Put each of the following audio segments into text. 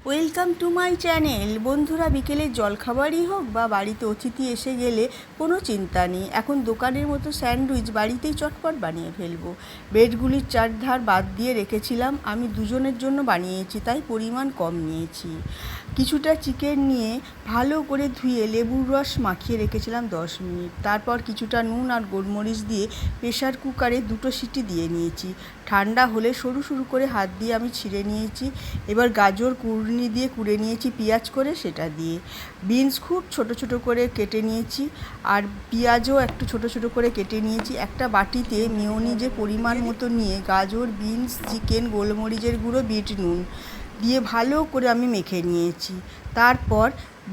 Welcome to my channel. বন্ধুরা, বিকেলের জলখাবারই হোক বা বাড়িতে অতিথি এসে গেলে কোনো চিন্তা নেই, এখন দোকানের মতো স্যান্ডউইচ বাড়িতেই চটপট বানিয়ে ফেলবো। ব্রেডগুলির চারধার বাদ দিয়ে রেখেছিলাম, আমি দুজনের জন্য বানিয়েছি তাই পরিমাণ কম নিয়েছি। কিছুটা চিকেন নিয়ে ভালো করে ধুয়ে লেবুর রস মাখিয়ে রেখেছিলাম 10 মিনিট। তারপর কিছুটা নুন আর গোলমরিচ দিয়ে প্রেশার কুকারে 2টো সিটি দিয়ে নিয়েছি। ঠান্ডা হলে সরু সরু করে হাত দিয়ে আমি ছিঁড়ে নিয়েছি। এবার গাজর কুড়নি দিয়ে কুড়ে নিয়েছি, পেঁয়াজ করে সেটা দিয়ে। বিনস খুব ছোট ছোট করে কেটে নিয়েছি, আর পেঁয়াজও একটু ছোট ছোট করে কেটে নিয়েছি। একটা বাটিতে মেয়োনিজের পরিমাণ মতো নিয়ে গাজর, বিনস, চিকেন, গোলমরিচের গুঁড়ো, বিট নুন দিয়ে ভালো করে আমি মেখে নিয়েছি। তারপর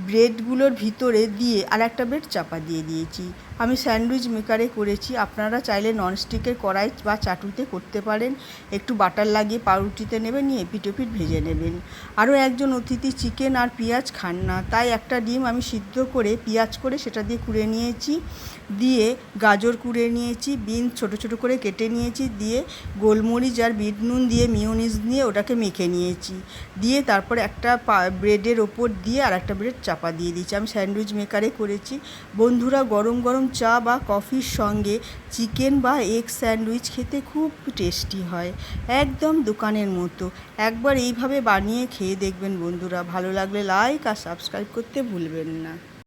ব্রেডগুলোর ভিতরে দিয়ে আর একটা ব্রেড চাপা দিয়ে দিয়েছি। আমি স্যান্ডউইচ মেকারে করেছি, আপনারা চাইলে ননস্টিকের কড়াই বা চাটুতে করতে পারেন। একটু বাটার লাগিয়ে পাউরুটিতে নেবেন, নিয়ে এপিঠ ওপিঠ ভেজে নেবেন। আরও একজন অতিথি চিকেন আর পেঁয়াজ খান না, তাই একটা ডিম আমি সিদ্ধ করে পেঁয়াজ করে সেটা দিয়ে কুড়ে নিয়েছি। দিয়ে গাজর কুড়ে নিয়েছি, বিনস ছোট ছোট করে কেটে নিয়েছি, দিয়ে গোলমরিচ আর বিট নুন দিয়ে মিয়োনিজ নিয়ে ওটাকে মেখে নিয়েছি। দিয়ে তারপরে একটা ব্রেডের ওপর দিয়ে আর একটা ব্রেড চাপা দিয়ে দিয়েছি। আমি স্যান্ডউইচ মেকারে করেছি। বন্ধুরা, গরম গরম চা বা কফির সঙ্গে চিকেন বা এগ স্যান্ডউইচ খেতে খুব টেস্টি হয়, একদম দোকানের মতো। একবার এইভাবে বানিয়ে খেয়ে দেখবেন বন্ধুরা, ভালো লাগলে লাইক আর সাবস্ক্রাইব করতে ভুলবেন না।